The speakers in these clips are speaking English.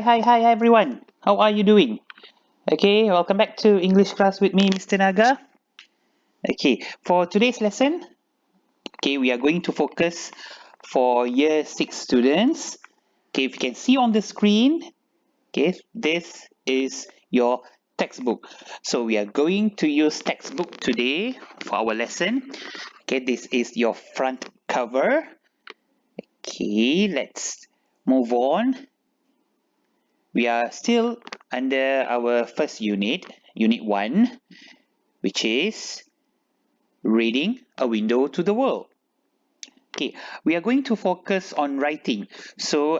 Hi everyone. How are you doing? Okay, welcome back to English class with me, Mr. Naga. Okay, for today's lesson, we are going to focus for year 6 students. Okay, if you can see on the screen, this is your textbook. So we are going to use textbook today for our lesson. Okay, this is your front cover. Okay, let's move on. We are still under our first unit, Unit 1, which is Reading a Window to the World. Okay, we are going to focus on writing. So,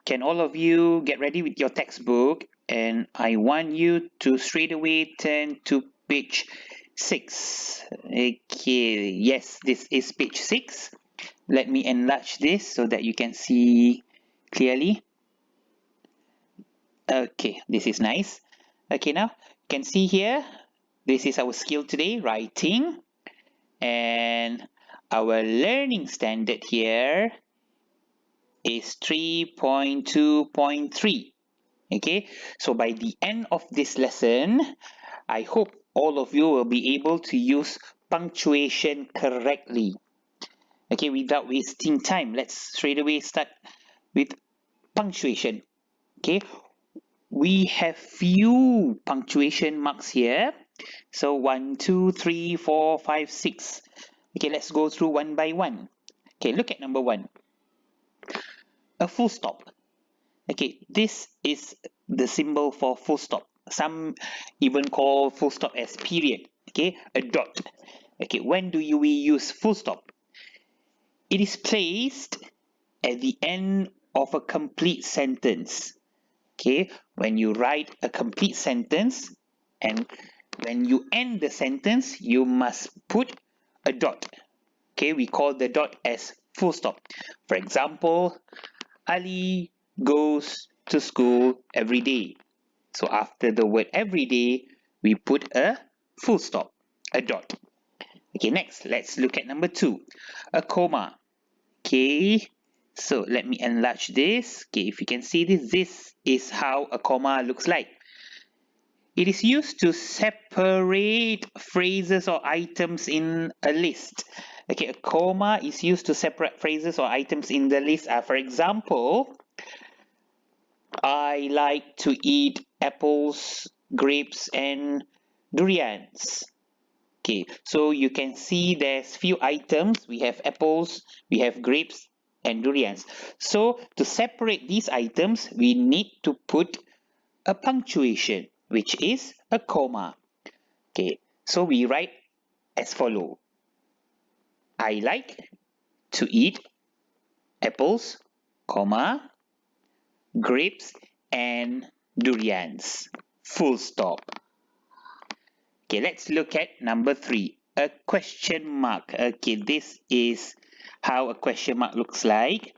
can all of you get ready with your textbook? And I want you to straight away turn to page 6. Okay, yes, this is page 6. Let me enlarge this so that you can see clearly. Okay, this is nice. Okay, now you can see here, this is our skill today, writing. And our learning standard here is 3.2.3. Okay, so by the end of this lesson, I hope all of you will be able to use punctuation correctly. Okay, without wasting time, let's straight away start with punctuation. Okay, we have few punctuation marks here. So 1, 2, 3, 4, 5, 6. Okay, let's go through one by one. Okay, look at number 1. A full stop. Okay, this is the symbol for full stop. Some even call full stop as period. Okay, a dot. Okay, when do we use full stop? It is placed at the end of a complete sentence. Okay, when you write a complete sentence and when you end the sentence, you must put a dot. Okay, we call the dot as full stop. For example, Ali goes to school every day. So after the word every day, we put a full stop, a dot. Okay, next, let's look at number 2, a comma. Okay, so let me enlarge this. Okay, if you can see this, this is how a comma looks like. It is used to separate phrases or items in a list. Okay, a comma is used to separate phrases or items in the list. For example, I like to eat apples, grapes, and durians. Okay, so you can see there's few items. We have apples, we have grapes, and durians. So to separate these items, we need to put a punctuation, which is a comma. Okay, so we write as follow. I like to eat apples, comma, grapes, and durians. Full stop. Okay, let's look at number 3, a question mark. Okay, this is how a question mark looks like.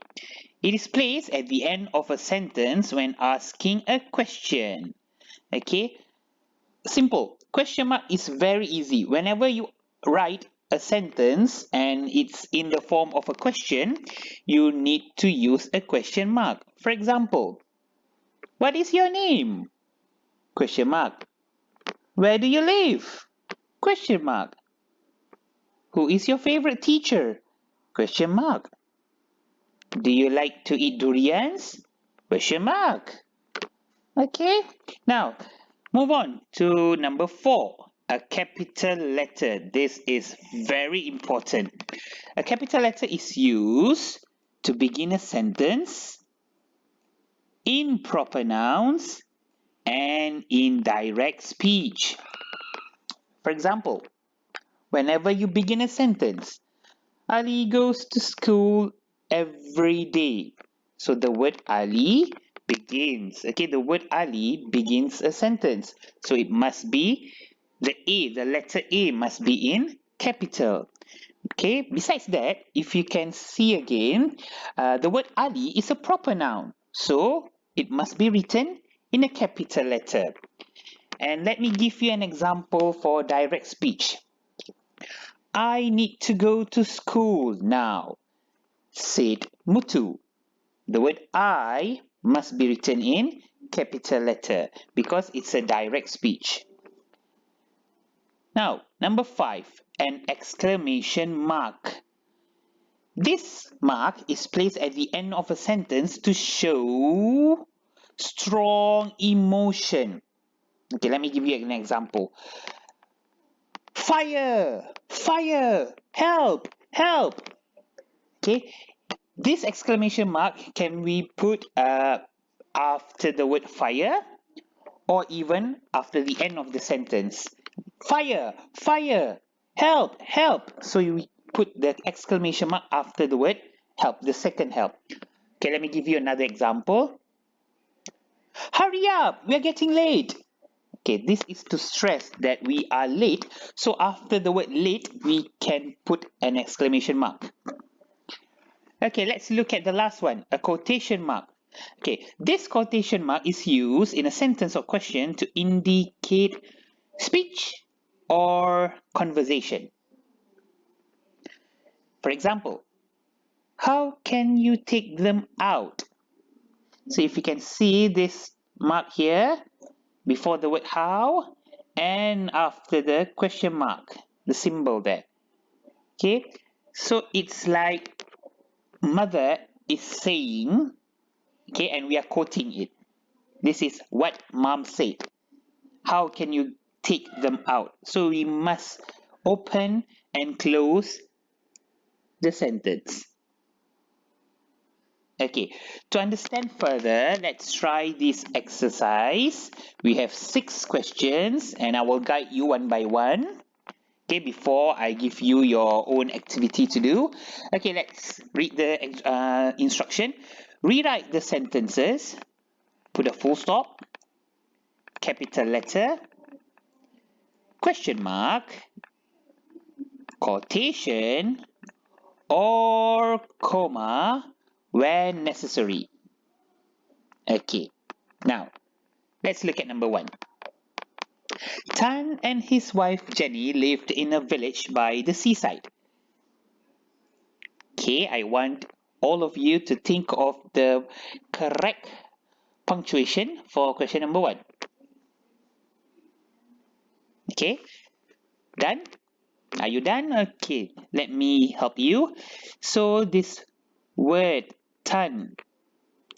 It is placed at the end of a sentence when asking a question. Okay, simple. Question mark is very easy. Whenever you write a sentence and it's in the form of a question, you need to use a question mark. For example, what is your name? Question mark. Where do you live? Question mark. Who is your favorite teacher? Question mark. Do you like to eat durians? Question mark. Okay, now move on to number 4, a capital letter. This is very important. A capital letter is used to begin a sentence, in proper nouns, and in direct speech. For example, whenever you begin a sentence, Ali goes to school every day. So the word Ali begins. Okay, the word Ali begins a sentence. So it must be the letter A must be in capital. Okay, besides that, if you can see again, the word Ali is a proper noun. So it must be written in a capital letter. And let me give you an example for direct speech. I need to go to school now, said Mutu. The word I must be written in capital letter because it's a direct speech. Now, number 5, an exclamation mark. This mark is placed at the end of a sentence to show strong emotion. Okay, let me give you an example. Fire! Fire! Help! Help! Okay, this exclamation mark can we put after the word fire or even after the end of the sentence. Fire! Fire! Help! Help! So you put the exclamation mark after the word help, the second help. Okay, let me give you another example. Hurry up! We're getting late. Okay, this is to stress that we are late. So after the word late, we can put an exclamation mark. Okay, let's look at the last one, a quotation mark. Okay, this quotation mark is used in a sentence or question to indicate speech or conversation. For example, how can you take them out? So if you can see this mark here, before the word how and after the question mark, the symbol there. Okay, so it's like mother is saying, okay, and we are quoting it. This is what mom said. How can you take them out? So we must open and close the sentence. Okay, to understand further, let's try this exercise. We have 6 questions and I will guide you one by one. Okay, before I give you your own activity to do. Okay, let's read the instruction. Rewrite the sentences. Put a full stop, capital letter, question mark, quotation, or comma when necessary. Okay, now let's look at number 1. Tan and his wife Jenny lived in a village by the seaside. Okay, I want all of you to think of the correct punctuation for question number 1. Okay, done? Are you done? Okay, let me help you. So this word Tan,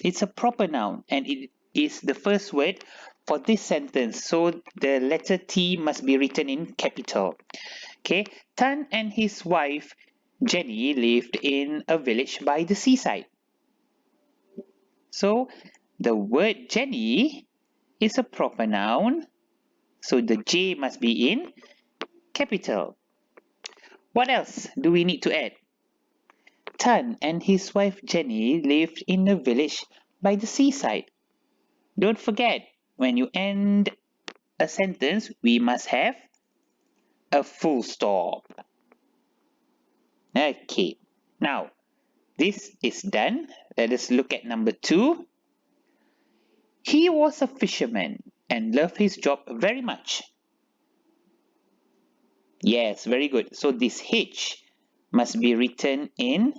it's a proper noun and it is the first word for this sentence. So the letter T must be written in capital. Okay, Tan and his wife Jenny lived in a village by the seaside. So the word Jenny is a proper noun. So the J must be in capital. What else do we need to add? Tan and his wife Jenny lived in a village by the seaside. Don't forget, when you end a sentence, we must have a full stop. Okay, now this is done. Let us look at number 2. He was a fisherman and loved his job very much. Yes, very good. So this H must be written in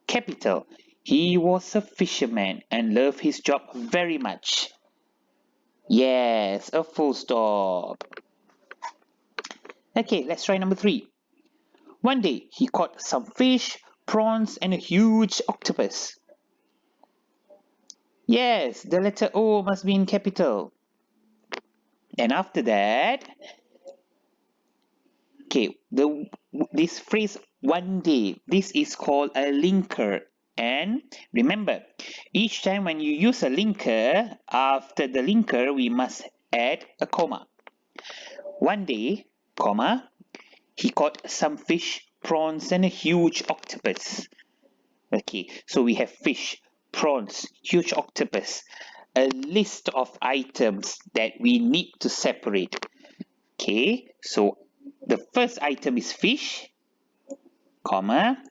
capital. He was a fisherman and loved his job very much. Yes, a full stop. Okay, let's try number 3. One day, he caught some fish, prawns, and a huge octopus. Yes, the letter O must be in capital. And after that, okay, this phrase one day, this is called a linker. And remember, each time when you use a linker, after the linker, we must add a comma. One day, comma, he caught some fish, prawns, and a huge octopus. Okay, so we have fish, prawns, huge octopus, a list of items that we need to separate. Okay, so the first item is fish, comma,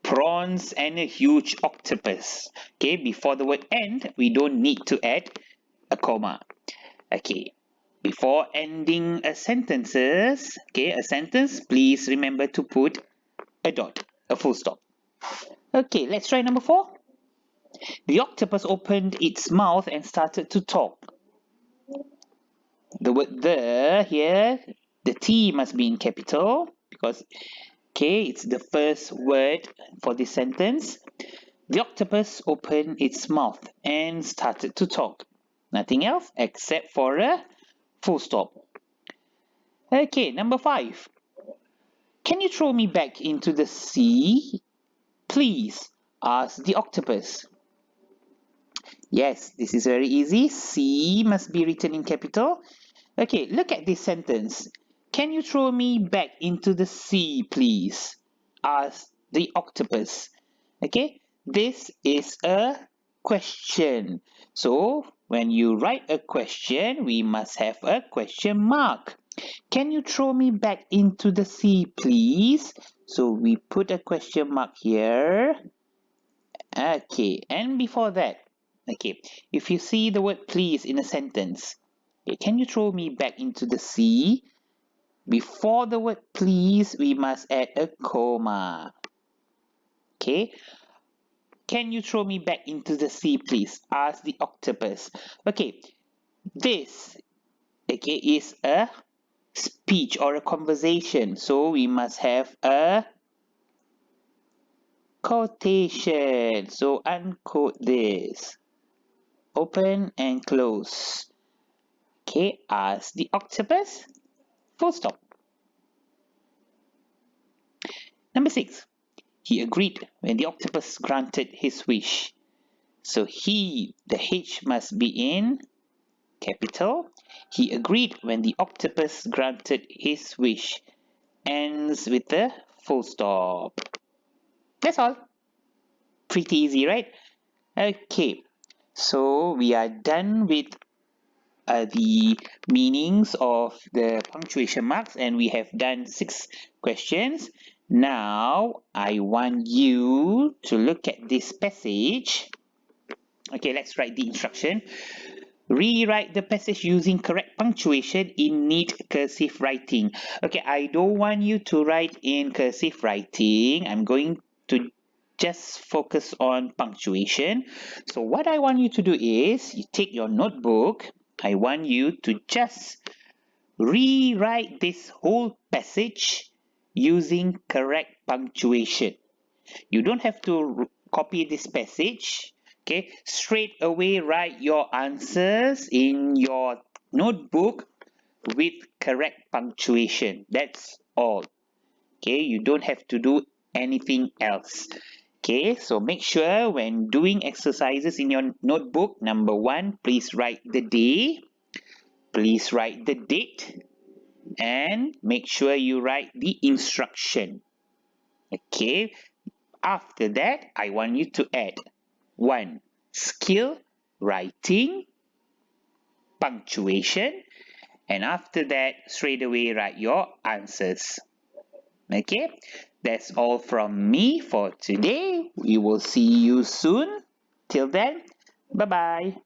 prawns, and a huge octopus. Okay, before the word end, we don't need to add a comma. Okay, before ending a sentence, please remember to put a dot, a full stop. Okay, let's try number 4. The octopus opened its mouth and started to talk. The word the here, the T must be in capital because, okay, it's the first word for this sentence. The octopus opened its mouth and started to talk. Nothing else except for a full stop. Okay, number 5. Can you throw me back into the sea, please? Asked the octopus. Yes, this is very easy. C must be written in capital. Okay, look at this sentence. Can you throw me back into the sea, please? Asked the octopus. Okay, this is a question. So, when you write a question, we must have a question mark. Can you throw me back into the sea, please? So, we put a question mark here. Okay, and before that, okay, if you see the word please in a sentence, okay, can you throw me back into the sea? Before the word please, we must add a comma. Okay, can you throw me back into the sea, please? Asked the octopus. Okay, this, okay, is a speech or a conversation, so we must have a quotation. So unquote this. Open and close. Okay, asked the octopus. Full stop. Number 6. He agreed when the octopus granted his wish. So he, the H must be in capital. He agreed when the octopus granted his wish. Ends with a full stop. That's all. Pretty easy, right? Okay, so we are done with the meanings of the punctuation marks, and we have done 6 questions. Now, I want you to look at this passage. Okay, let's write the instruction. Rewrite the passage using correct punctuation in neat cursive writing. Okay, I don't want you to write in cursive writing. I'm going to just focus on punctuation. So what I want you to do is, you take your notebook. I want you to just rewrite this whole passage using correct punctuation. You don't have to copy this passage. Okay, straight away write your answers in your notebook with correct punctuation. That's all. Okay, you don't have to do anything else. Okay, so make sure when doing exercises in your notebook, number 1, please write the day, please write the date, and make sure you write the instruction. Okay, after that, I want you to add 1. Skill, writing, punctuation, and after that, straight away write your answers. Okay, that's all from me for today. We will see you soon. Till then, bye-bye.